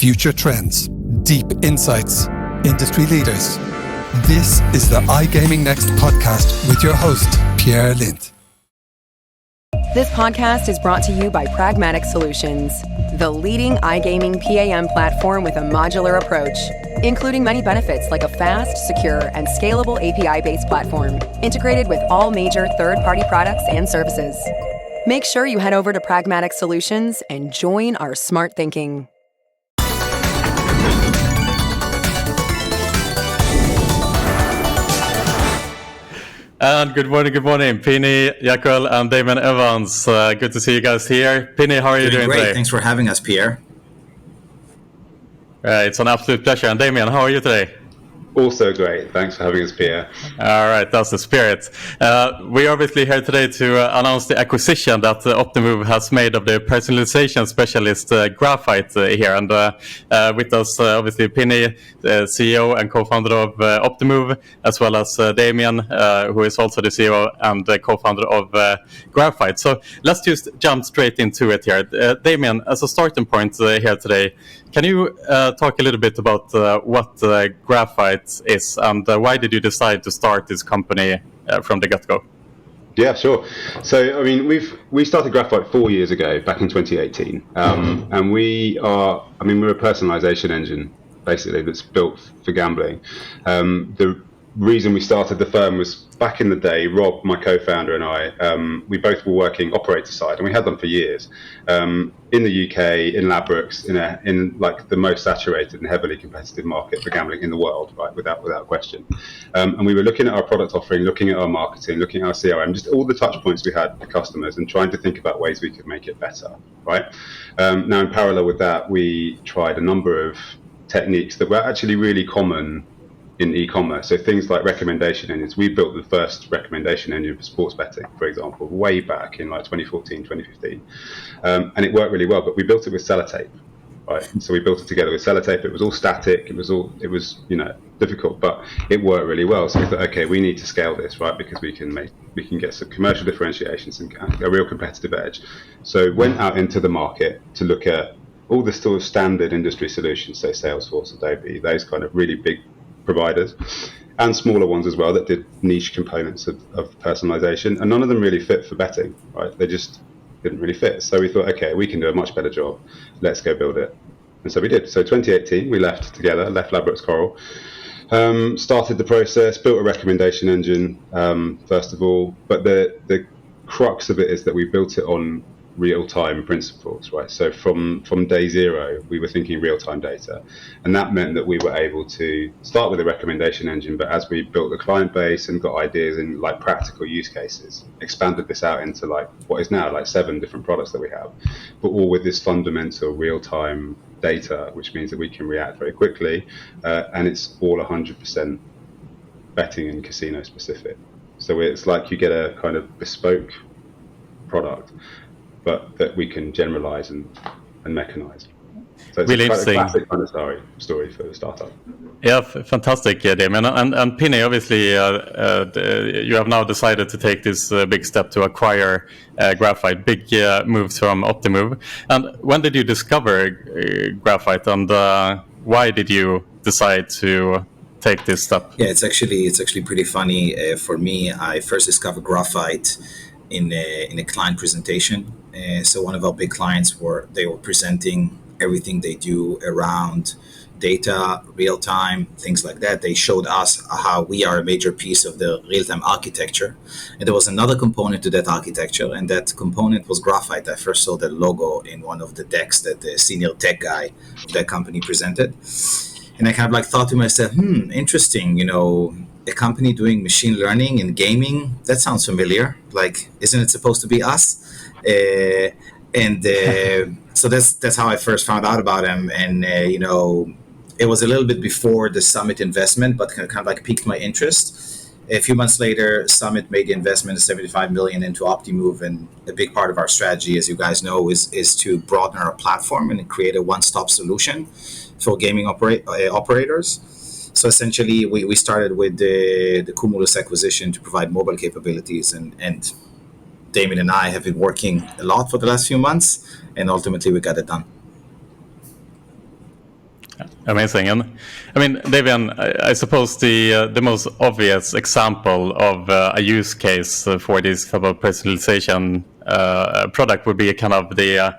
future trends, deep insights, industry leaders. This is the iGaming Next podcast with your host, Pierre Lindh. This podcast is brought to you by Pragmatic Solutions, the leading iGaming PAM platform with a modular approach, including many benefits like a fast, secure, and scalable API-based platform, integrated with all major third-party products and services. Make sure you head over to Pragmatic Solutions and join our smart thinking. And good morning, Pini Yakuel and Damien Evans. Good to see you guys here. Pini, how are you doing great. Today? Thanks for having us, Pierre. It's an absolute pleasure. And Damien, how are you today? Also great. Thanks for having us, Pierre. All right, that's the spirit. We are obviously here today to announce the acquisition that Optimove has made of the personalization specialist Graphyte here. And with us, obviously, Pini, CEO and co-founder of Optimove, as well as Damien, who is also the CEO and co-founder of Graphyte. So let's just jump straight into it here. Damien, as a starting point here today, can you talk a little bit about what Graphyte is and why did you decide to start this company from the get-go? Yeah, sure. So, I mean, we started Graphyte 4 years ago, back in 2018, and we're a personalization engine, basically, that's built for gambling. The reason we started the firm was back in the day, Rob, my co-founder, and I, we both were working operator side, and we had them for years, in the UK, in Ladbrokes, in like the most saturated and heavily competitive market for gambling in the world, right, without question. And we were looking at our product offering, looking at our marketing, looking at our CRM, just all the touch points we had with customers, and trying to think about ways we could make it better, right? Now, in parallel with that, we tried a number of techniques that were actually really common in e-commerce. So things like recommendation engines. We built the first recommendation engine for sports betting, for example, way back in like 2014, 2015. And it worked really well, but we built it with sellotape, right? So we built it together with sellotape. It was all static. It was difficult, but it worked really well. So we thought, okay, we need to scale this, right? Because we can get some commercial differentiations and a real competitive edge. So went out into the market to look at all the sort of standard industry solutions, so Salesforce, Adobe, those kind of really big providers, and smaller ones as well that did niche components of personalization, and none of them really fit for betting, right? They just didn't really fit. So we thought, okay, we can do a much better job. Let's go build it. And so we did. So 2018, we left Ladbrokes Coral, started the process, built a recommendation engine, first of all. But the crux of it is that we built it on real-time principles, right? So from day zero, we were thinking real-time data, and that meant that we were able to start with a recommendation engine, but as we built the client base and got ideas in like practical use cases, expanded this out into like what is now like 7 different products that we have, but all with this fundamental real-time data, which means that we can react very quickly, and it's all 100% betting and casino specific. So it's like you get a kind of bespoke product, but that we can generalize and mechanize. So it's really a interesting. Classic kind of story for a startup. Yeah, fantastic, Damien. And Pini, obviously, you have now decided to take this big step to acquire Graphyte, big move from Optimove. And when did you discover Graphyte, and why did you decide to take this step? Yeah, it's actually pretty funny. For me, I first discovered Graphyte in a client presentation. So one of our big clients were presenting everything they do around data, real time, things like that. They showed us how we are a major piece of the real time architecture. And there was another component to that architecture, and that component was Graphyte. I first saw the logo in one of the decks that the senior tech guy of that company presented. And I kind of like thought to myself, interesting, a company doing machine learning and gaming, that sounds familiar. Like, isn't it supposed to be us? So that's how I first found out about him. And, it was a little bit before the Summit investment, but kind of like piqued my interest. A few months later, Summit made the investment of $75 million into Optimove. And a big part of our strategy, as you guys know, is to broaden our platform and create a one-stop solution for gaming operators. So essentially, we started with the Cumulus acquisition to provide mobile capabilities, and Damien and I have been working a lot for the last few months, and ultimately we got it done. Amazing. And I mean, Damien, I suppose the most obvious example of a use case for this type of personalization product would be kind of the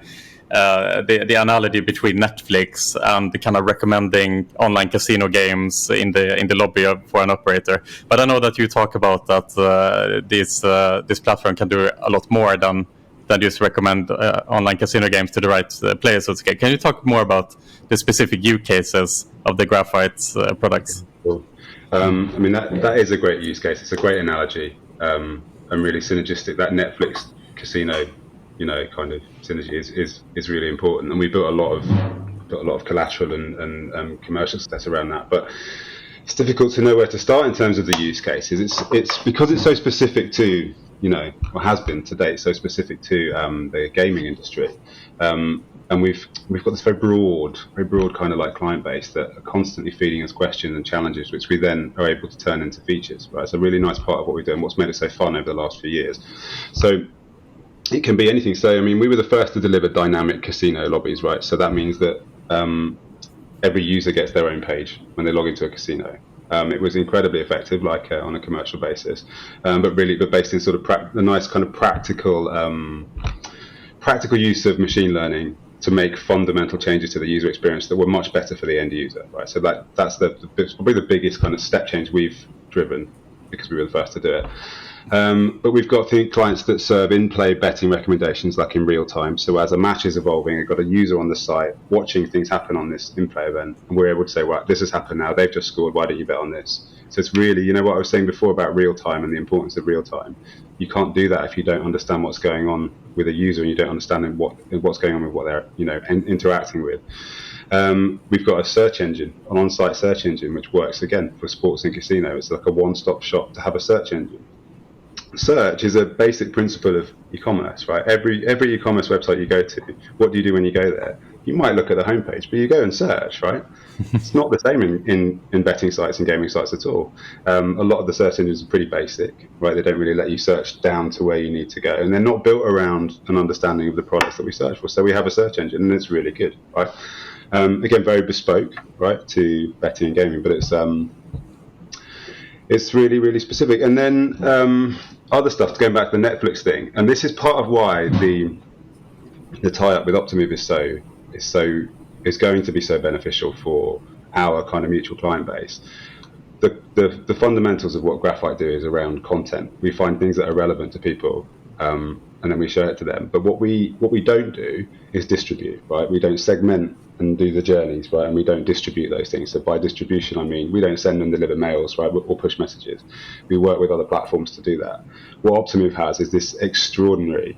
analogy between Netflix and the kind of recommending online casino games in the lobby for an operator. But I know that you talk about that this platform can do a lot more than just recommend online casino games to the right players. Can you talk more about the specific use cases of the Graphyte products? Cool. I mean, that is a great use case. It's a great analogy, and really synergistic. That Netflix casino, kind of synergy is really important. And we built a lot of collateral and commercial success around that. But it's difficult to know where to start in terms of the use cases. It's because it's so specific to, or has been to date, so specific to the gaming industry. And we've got this very broad kind of like client base that are constantly feeding us questions and challenges, which we then are able to turn into features. Right, it's a really nice part of what we do and what's made it so fun over the last few years. So it can be anything. So I mean, we were the first to deliver dynamic casino lobbies, right? So that means that every user gets their own page when they log into a casino. It was incredibly effective, like on a commercial basis, but based in sort of the nice kind of practical use of machine learning to make fundamental changes to the user experience that were much better for the end user, right? So that's probably the biggest kind of step change we've driven because we were the first to do it. But we've got clients that serve in-play betting recommendations, like in real time. So as a match is evolving, we've got a user on the site watching things happen on this in-play event, and we're able to say, right, this has happened now. They've just scored. Why don't you bet on this? So it's really, what I was saying before about real time and the importance of real time. You can't do that if you don't understand what's going on with a user and you don't understand what's going on with what they're, interacting with. We've got a search engine, an on-site search engine, which works again for sports and casino. It's like a one-stop shop to have a search engine. Search is a basic principle of e-commerce, right? Every e-commerce website you go to, what do you do when you go there? You might look at the homepage, but you go and search, right? It's not the same in betting sites and gaming sites at all. A lot of the search engines are pretty basic, right? They don't really let you search down to where you need to go, and they're not built around an understanding of the products that we search for. So we have a search engine, and it's really good, right? Again, very bespoke, right, to betting and gaming, but it's really, really specific. And then other stuff, going back to the Netflix thing, and this is part of why the tie-up with Optimove is going to be so beneficial for our kind of mutual client base. The fundamentals of what Graphyte do is around content. We find things that are relevant to people, and then we show it to them. But what we don't do is distribute, right? We don't segment and do the journeys, right? And we don't distribute those things. So by distribution, I mean we don't send and deliver mails, right, or push messages. We work with other platforms to do that. What Optimove has is this extraordinary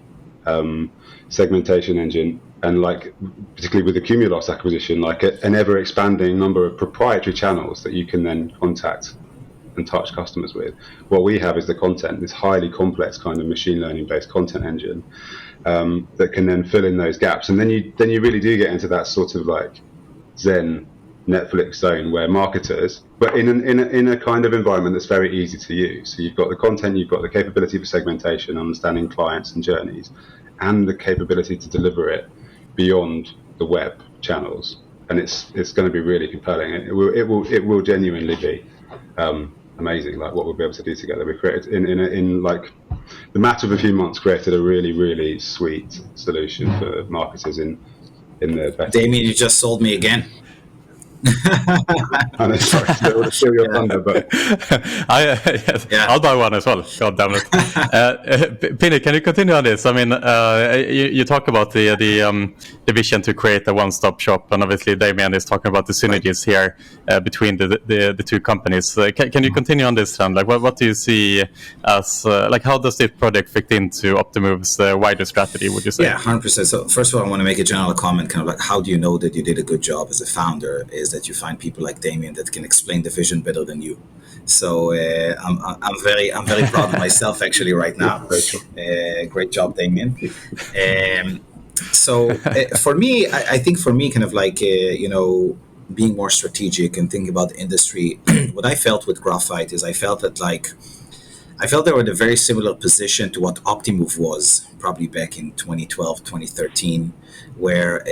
segmentation engine, and like particularly with the Cumulus acquisition, like an ever-expanding number of proprietary channels that you can then contact and touch customers with. What we have is the content, this highly complex kind of machine learning-based content engine that can then fill in those gaps. And then you really do get into that sort of like Zen Netflix zone where marketers, but in a kind of environment that's very easy to use. So you've got the content, you've got the capability for segmentation, understanding clients and journeys, and the capability to deliver it beyond the web channels. And it's going to be really compelling. It will genuinely be amazing, like what we'll be able to do together. We created in like the matter of a few months, created a really, really sweet solution for marketers in the betting. Damien, you just sold me again. I'm sorry to steal your thunder, but I'll buy one as well. God damn it. Pini, can you continue on this? I mean, you talk about the vision to create a one-stop shop, and obviously Damien is talking about the synergies here between the two companies. Can you continue on this trend? Like, what do you see as like how does this project fit into Optimove's wider strategy? Would you say? Yeah, 100%. So first of all, I want to make a general comment, kind of like how do you know that you did a good job as a founder? Is that you find people like Damien that can explain the vision better than you. So I'm very proud of myself actually right now. Great job, Damien. So for me, I think for me, kind of like being more strategic and thinking about the industry. What I felt with Graphyte is I felt they were in a very similar position to what Optimove was probably back in 2012, 2013, where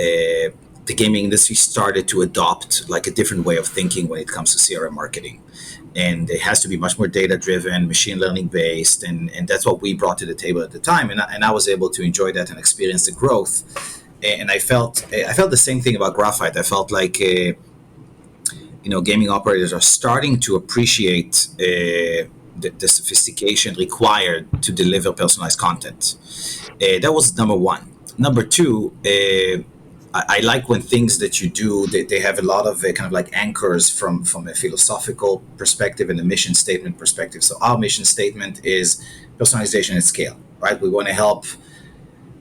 the gaming industry started to adopt like a different way of thinking when it comes to CRM marketing. And it has to be much more data driven, machine learning based. And that's what we brought to the table at the time. And I was able to enjoy that and experience the growth. And I felt the same thing about Graphyte. I felt like, gaming operators are starting to appreciate the sophistication required to deliver personalized content. That was number one. Number two, I like when things that you do, they have a lot of kind of like anchors from a philosophical perspective and a mission statement perspective. So our mission statement is personalization at scale, right? We want to help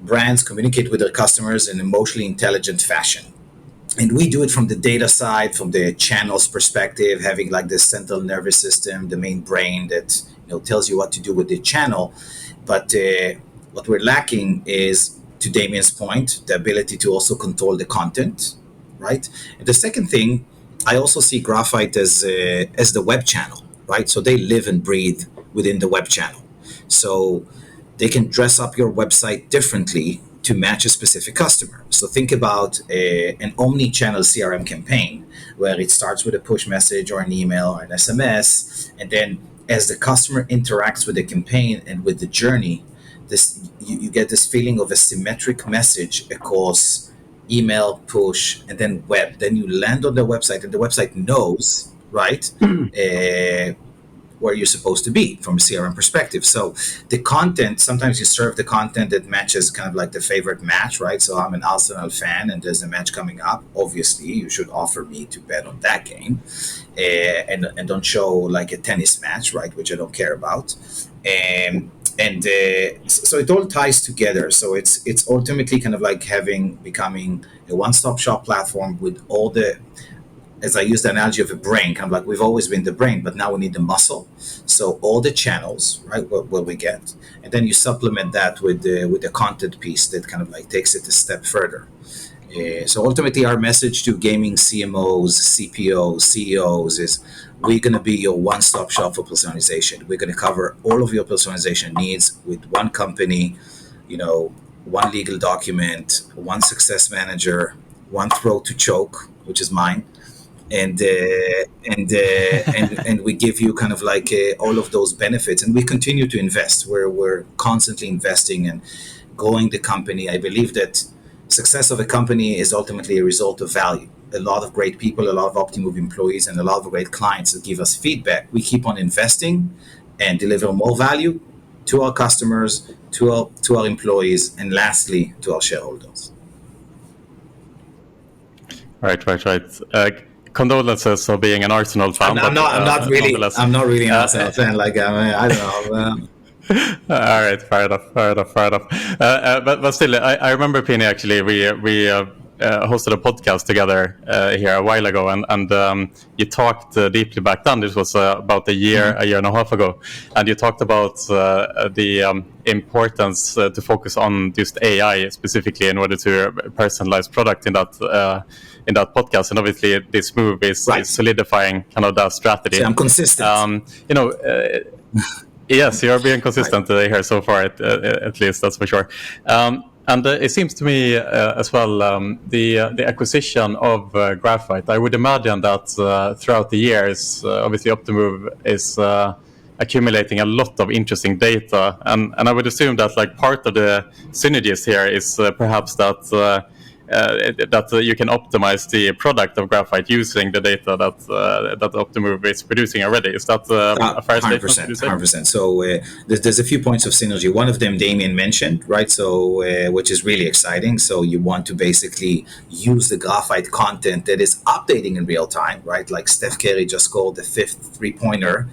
brands communicate with their customers in an emotionally intelligent fashion. And we do it from the data side, from the channels perspective, having like this central nervous system, the main brain that tells you what to do with the channel. But what we're lacking is, to Damien's point, the ability to also control the content, right? And the second thing, I also see Graphyte as the web channel, right? So they live and breathe within the web channel. So they can dress up your website differently to match a specific customer. So think about an omni-channel CRM campaign where it starts with a push message or an email or an SMS, and then as the customer interacts with the campaign and with the journey, you get this feeling of a symmetric message across email, push, and then web. Then you land on the website, and the website knows, right, where you're supposed to be from a CRM perspective. So the content, sometimes you serve the content that matches kind of like the favorite match, right? So I'm an Arsenal fan and there's a match coming up. Obviously, you should offer me to bet on that game, and don't show like a tennis match, right, which I don't care about. So it all ties together. So it's ultimately kind of like becoming a one-stop shop platform with all the, as I use the analogy of a brain, kind of like we've always been the brain, but now we need the muscle. So all the channels, right, what we get, and then you supplement that with the content piece that kind of like takes it a step further. So ultimately, our message to gaming CMOs, CPOs, CEOs is, we're going to be your one-stop shop for personalization. We're going to cover all of your personalization needs with one company, one legal document, one success manager, one throat to choke, which is mine. And we give you kind of like all of those benefits, and we continue to invest. We're constantly investing and growing the company. I believe that success of a company is ultimately a result of value. A lot of great people, a lot of Optimove employees, and a lot of great clients that give us feedback. We keep on investing and deliver more value to our customers, to our employees, and lastly, to our shareholders. Right. Condolences for being an Arsenal fan. I'm not really an Arsenal fan. Like I don't know. All right, fair enough. But still, I remember, Pini, actually, we hosted a podcast together here a while ago, and you talked deeply back then. This was about a year and a half ago, and you talked about the importance to focus on just AI specifically in order to personalize product in that podcast. And obviously, this move is solidifying kind of that strategy. So I'm consistent. Yes, you're being consistent here so far, at least, that's for sure. And it seems to me as well, the acquisition of Graphyte, I would imagine that throughout the years, obviously Optimove is accumulating a lot of interesting data. And I would assume that like part of the synergies here is perhaps that you can optimize the product of Graphyte using the data that Optimove is producing already. Is that a fair statement? 100%. So there's a few points of synergy. One of them Damien mentioned, right? So which is really exciting. So you want to basically use the Graphyte content that is updating in real time, right? Like Steph Curry just scored the 5th three-pointer.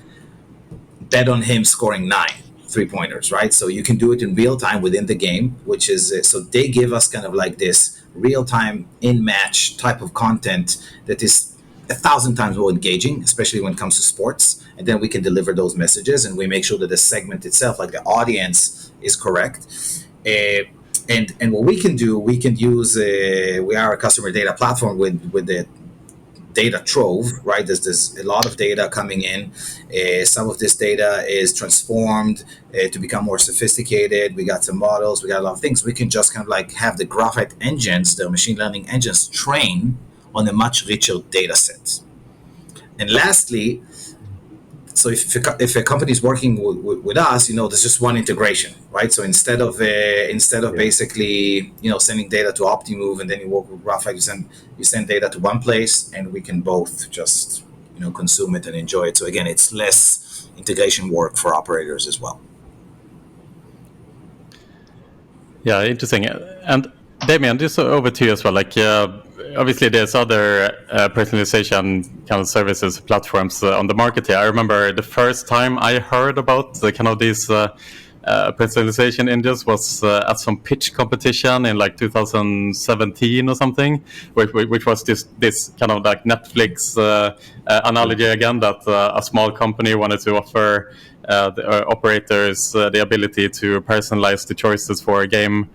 Bet on him scoring 9 3-pointers, right? So you can do it in real time within the game, which is so they give us kind of like this real-time in-match type of content that is 1,000 times more engaging, especially when it comes to sports. And then we can deliver those messages, and we make sure that the segment itself, like the audience, is correct. And what we can do, we can use we are a customer data platform with the data trove, right? There's a lot of data coming in. Some of this data is transformed to become more sophisticated. We got some models, we got a lot of things. We can just kind of like have the Graphyte engines, the machine learning engines, train on a much richer data set. And lastly, so if a company is working with us, there's just one integration, right? So instead of basically sending data to Optimove and then you work with Graphyte, you send data to one place, and we can both just consume it and enjoy it. So again, it's less integration work for operators as well. Yeah, interesting. And Damien, this over to you as well. Like, obviously, there's other personalization kind of services platforms on the market here. I remember the first time I heard about the kind of these personalization engines was at some pitch competition in like 2017 or something, which was this kind of like Netflix analogy again, that a small company wanted to offer the operators the ability to personalize the choices for a game,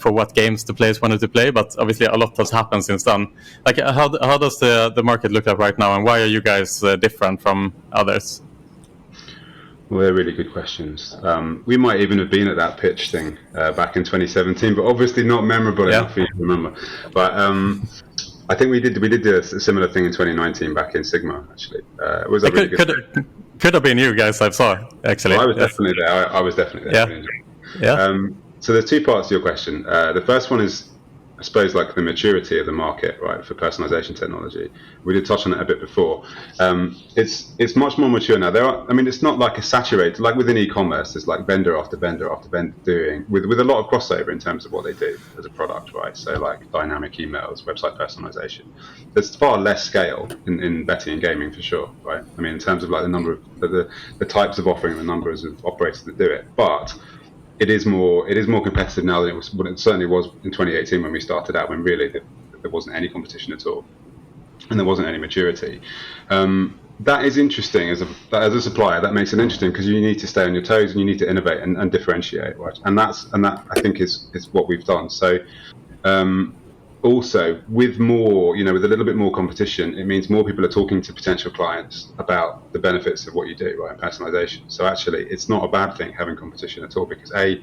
for what games the players wanted to play. But obviously a lot has happened since then. Like, how does the market look like right now, and why are you guys different from others? Well, they're really good questions. We might even have been at that pitch thing back in 2017, but obviously not memorable enough for you to remember. But I think we did do a similar thing in 2019 back in Sigma. Actually, it was a really good. Could have been you guys, I saw, actually. Well, I was definitely there. I was definitely there. Yeah. So there's two parts to your question. The first one is, I suppose, like the maturity of the market, right, for personalization technology. We did touch on it a bit before. It's much more mature now. It's not like a saturated, like within e-commerce, there's like vendor after vendor after vendor doing, with a lot of crossover in terms of what they do as a product, right? So like dynamic emails, website personalization. There's far less scale in betting and gaming for sure, right? I mean, in terms of like the number of, the types of offering, the numbers of operators that do it. But it is more competitive now than it certainly was in 2018 when we started out, when really there wasn't any competition at all, and there wasn't any maturity. That is interesting as a supplier. That makes it interesting because you need to stay on your toes and you need to innovate and differentiate, right? And that I think is what we've done. So also with more, with a little bit more competition, it means more people are talking to potential clients about the benefits of what you do, right, in personalization. So actually, it's not a bad thing having competition at all, because A,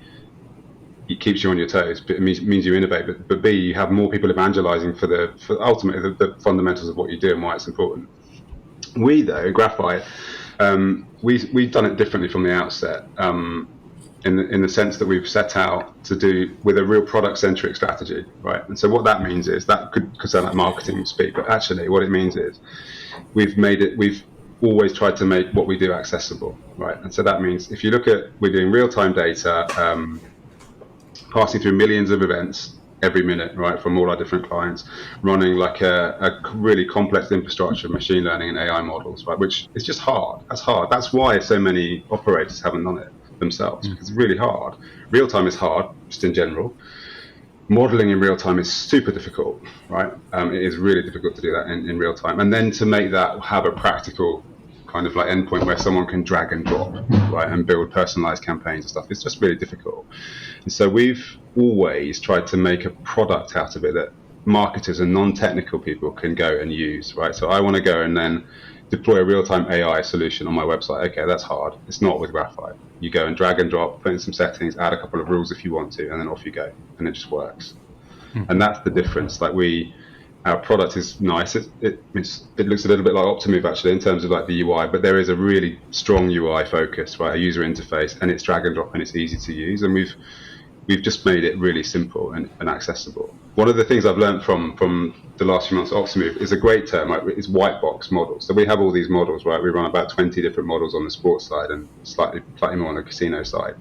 it keeps you on your toes, but it means you innovate. But B, you have more people evangelizing for ultimately the fundamentals of what you do and why it's important. We, though, Graphyte, we've done it differently from the outset. In the sense that we've set out to do with a real product-centric strategy, right? And so what that means is, that could sound like marketing speak, but actually what it means is we've always tried to make what we do accessible, right? And so that means if you look at, we're doing real-time data, passing through millions of events every minute, right, from all our different clients, running like a really complex infrastructure of machine learning and AI models, right, which is just hard. That's hard. That's why so many operators haven't done it themselves, because it's really hard. Real time is hard, just in general. Modeling in real time is super difficult, right? It is really difficult to do that in real time, and then to make that have a practical kind of like endpoint where someone can drag and drop, right, and build personalized campaigns and stuff. It's just really difficult. And so we've always tried to make a product out of it that marketers and non-technical people can go and use, right? So I want to go and then deploy a real-time AI solution on my website. Okay, that's hard. It's not with Graphyte. You go and drag and drop, put in some settings, add a couple of rules if you want to, and then off you go, and it just works. And that's the difference. Like our product is nice. It looks a little bit like Optimove actually in terms of like the UI, but there is a really strong UI focus, right? A user interface, and it's drag and drop and it's easy to use, and we've just made it really simple and accessible. One of the things I've learned from the last few months at Optimove is a great term, right, is white box models. So we have all these models, right? We run about 20 different models on the sports side and slightly more on the casino side.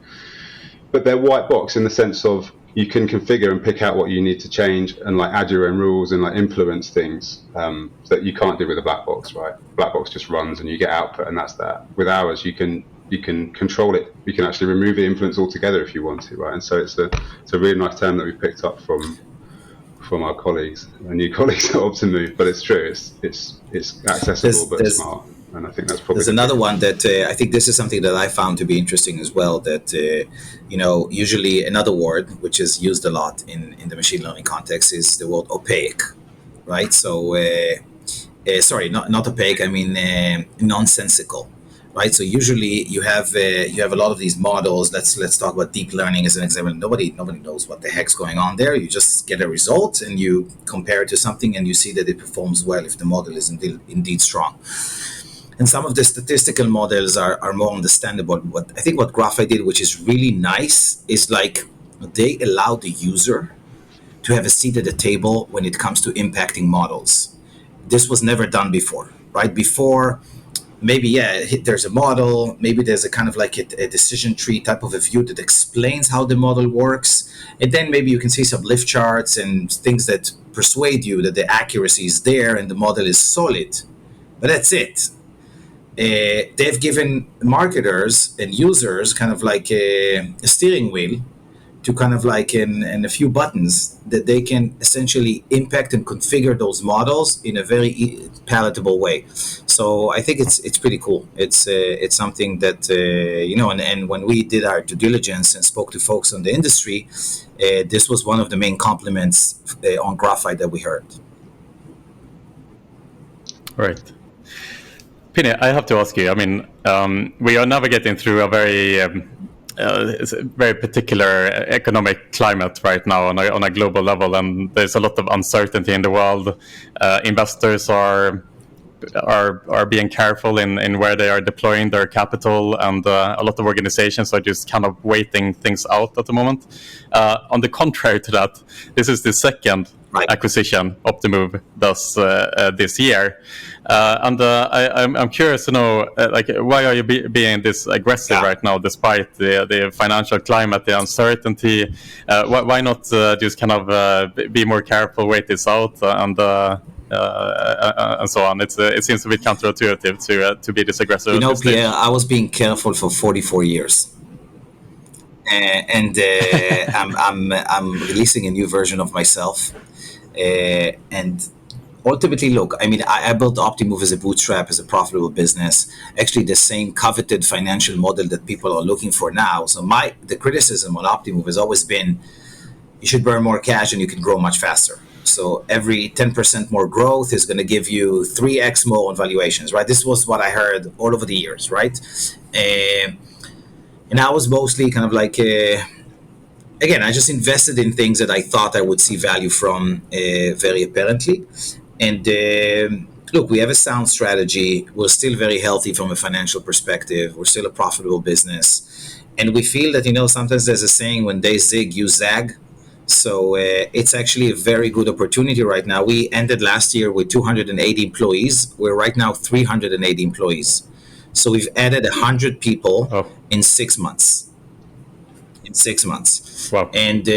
But they're white box in the sense of you can configure and pick out what you need to change and like add your own rules and like influence things that you can't do with a black box, right? Black box just runs and you get output and that's that. With ours, you can control it. You can actually remove the influence altogether if you want to, right? And so it's a really nice term that we picked up from our colleagues, our new colleagues at Optimove. But it's true. It's accessible but smart. And I think that's probably. There's another one that I think this is something that I found to be interesting as well. That usually another word which is used a lot in the machine learning context is the word opaque, right? So sorry, not opaque. I mean nonsensical, right? So usually you have a lot of these models. Let's talk about deep learning as an example. Nobody knows what the heck's going on there. You just get a result and you compare it to something, and you see that it performs well if the model is indeed strong. And some of the statistical models are more understandable. But I think what Graphyte did, which is really nice, is like they allow the user to have a seat at the table when it comes to impacting models. This was never done before, right? Before, maybe, there's a model, maybe there's a kind of like a decision tree type of a view that explains how the model works. And then maybe you can see some lift charts and things that persuade you that the accuracy is there and the model is solid. But that's it. They've given marketers and users kind of like a steering wheel to kind of like in a few buttons that they can essentially impact and configure those models in a very palatable way. So I think it's pretty cool. It's something that and when we did our due diligence and spoke to folks on the industry, this was one of the main compliments on Graphyte that we heard. Right. Pini, I have to ask you. I mean, we are navigating through a very particular economic climate right now on a global level, and there's a lot of uncertainty in the world. Investors are being careful in where they are deploying their capital, and a lot of organizations are just kind of waiting things out at the moment. On the contrary to that, this is the second acquisition Optimove does this year, and I'm curious to know, why are you being this aggressive right now, despite the financial climate, the uncertainty? Why not just kind of be more careful, wait this out, and so on? It seems a bit counterintuitive to be this aggressive. Pierre, I was being careful for 44 years. And I'm releasing a new version of myself. And ultimately, look, I mean, I built Optimove as a bootstrap, as a profitable business, actually the same coveted financial model that people are looking for now. So the criticism on Optimove has always been, you should burn more cash and you can grow much faster. So every 10% more growth is going to give you 3x more on valuations, right? This was what I heard all over the years, right? And I was mostly kind of like, again, I just invested in things that I thought I would see value from very apparently. And look, we have a sound strategy. We're still very healthy from a financial perspective. We're still a profitable business. And we feel that, sometimes there's a saying, when they zig, you zag. So it's actually a very good opportunity right now. We ended last year with 280 employees. We're right now 380 employees. So we've added 100 people in 6 months. Wow. And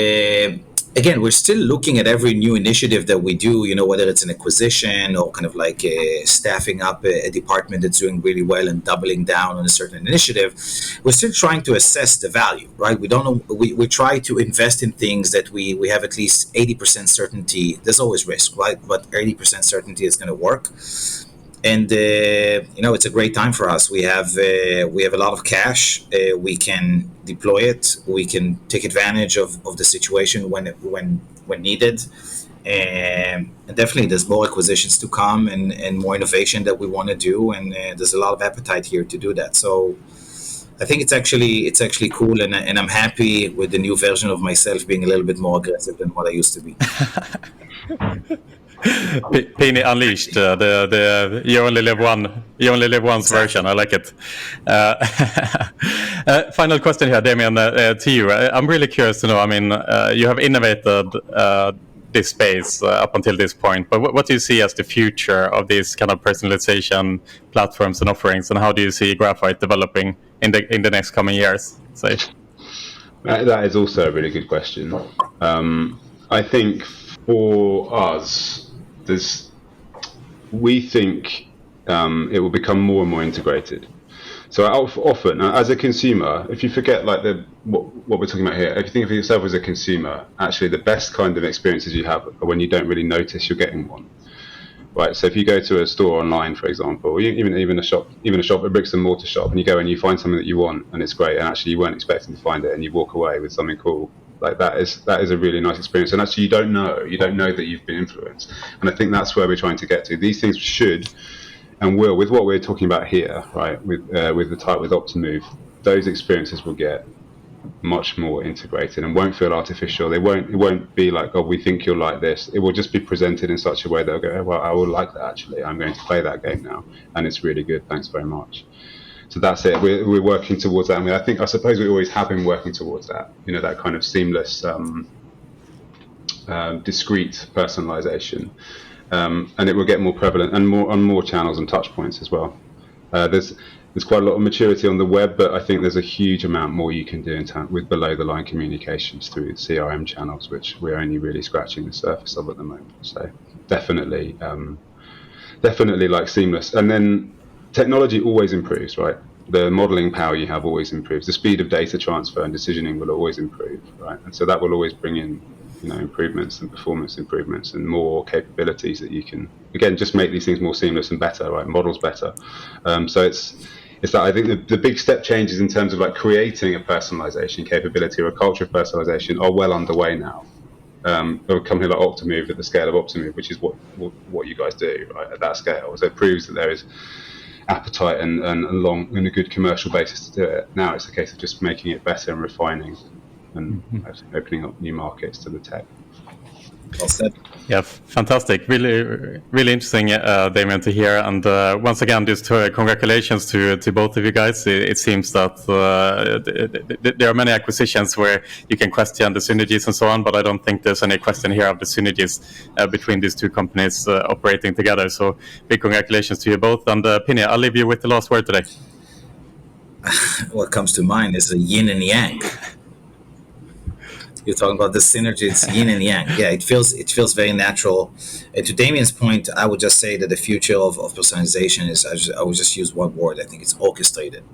again, we're still looking at every new initiative that we do, whether it's an acquisition or kind of like staffing up a department that's doing really well and doubling down on a certain initiative. We're still trying to assess the value, right? We don't know. We try to invest in things that we have at least 80% certainty. There's always risk, right? But 80% certainty is going to work. And it's a great time for us. We have a lot of cash. We can deploy it. We can take advantage of the situation when needed. And definitely, there's more acquisitions to come and more innovation that we want to do. And there's a lot of appetite here to do that. So I think it's actually cool, and I'm happy with the new version of myself being a little bit more aggressive than what I used to be. Pini Unleashed, the you only live once version. I like it. Final question here, Damien, to you. I'm really curious to know. I mean, you have innovated this space up until this point, but what do you see as the future of these kind of personalization platforms and offerings, and how do you see Graphyte developing in the next coming years? Say. That is also a really good question. I think for us, we think it will become more and more integrated. So often, as a consumer, if you forget what we're talking about here, if you think of yourself as a consumer, actually the best kind of experiences you have are when you don't really notice you're getting one. Right. So if you go to a store online, for example, or even a bricks and mortar shop, and you go and you find something that you want and it's great, and actually you weren't expecting to find it, and you walk away with something cool, Like that is a really nice experience. And actually, you don't know that you've been influenced. And I think that's where we're trying to get to. These things should and will, with what we're talking about here, right? With Optimove, those experiences will get much more integrated and won't feel artificial. It won't be like, oh, we think you'll like this. It will just be presented in such a way that they'll go, oh, well, I will like that actually. I'm going to play that game now, and it's really good. Thanks very much. So that's it. We're working towards that. I mean, I suppose we always have been working towards that. You know, that kind of seamless, discrete personalization, and it will get more prevalent and more on more channels and touch points as well. There's quite a lot of maturity on the web, but I think there's a huge amount more you can do with below the line communications through CRM channels, which we're only really scratching the surface of at the moment. So definitely like seamless. And then technology always improves, right? The modeling power you have always improves. The speed of data transfer and decisioning will always improve, right? And so that will always bring in, you know, improvements and performance improvements and more capabilities that you can, again, just make these things more seamless and better, right? Models better. So it's that I think the big step changes in terms of like creating a personalization capability or a culture of personalization are well underway now. A company like Optimove at the scale of Optimove, which is what you guys do, right, at that scale. So it proves that there is appetite and a good commercial basis to do it. Now it's a case of just making it better and refining and opening up new markets to the tech. Well said. Yeah, fantastic. Really, really interesting, Damien, to hear. And once again, just congratulations to both of you guys. It seems that there are many acquisitions where you can question the synergies and so on, but I don't think there's any question here of the synergies between these two companies operating together. So big congratulations to you both. And Pini, I'll leave you with the last word today. What comes to mind is a yin and yang. You're talking about the synergy, it's yin and yang. Yeah, it feels very natural. And to Damien's point, I would just say that the future of personalization is, I would just use one word. I think it's orchestrated.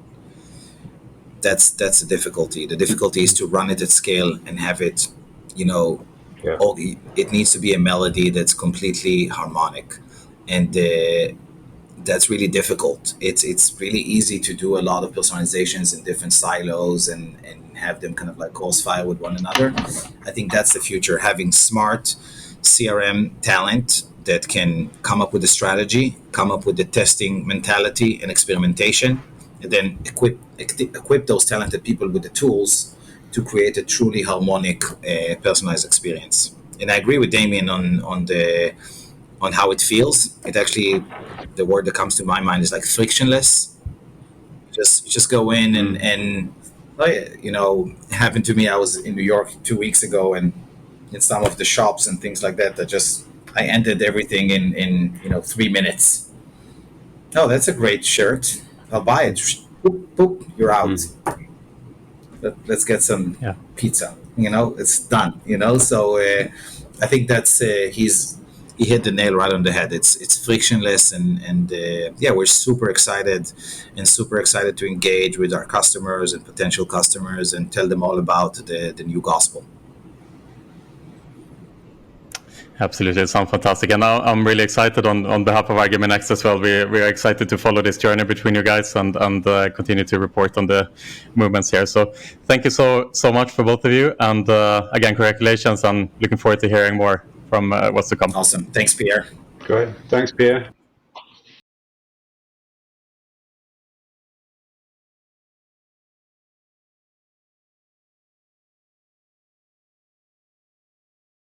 That's the difficulty. The difficulty is to run it at scale and have it, you know, it needs to be a melody that's completely harmonic. And that's really difficult. It's really easy to do a lot of personalizations in different silos and have them kind of like crossfire with one another. I think that's the future, having smart CRM talent that can come up with a strategy, come up with the testing mentality and experimentation, and then equip those talented people with the tools to create a truly harmonic, personalized experience. And I agree with Damien on how it feels. It actually, the word that comes to my mind is like frictionless. Just go in and you know, it happened to me. I was in New York 2 weeks ago, and in some of the shops and things like that, I ended everything in 3 minutes. Oh, that's a great shirt. I'll buy it. Boop, boop, you're out. Let's get some pizza. You know, it's done. You know, so I think that's he hit the nail right on the head. It's frictionless, and we're super excited to engage with our customers and potential customers and tell them all about the new gospel. Absolutely, it sounds fantastic, and I'm really excited on behalf of iGaming Next as well. We are excited to follow this journey between you guys and continue to report on the movements here. So thank you so much for both of you, and again, congratulations. I'm looking forward to hearing more from what's to come. Awesome. Thanks, Pierre. Great. Thanks, Pierre.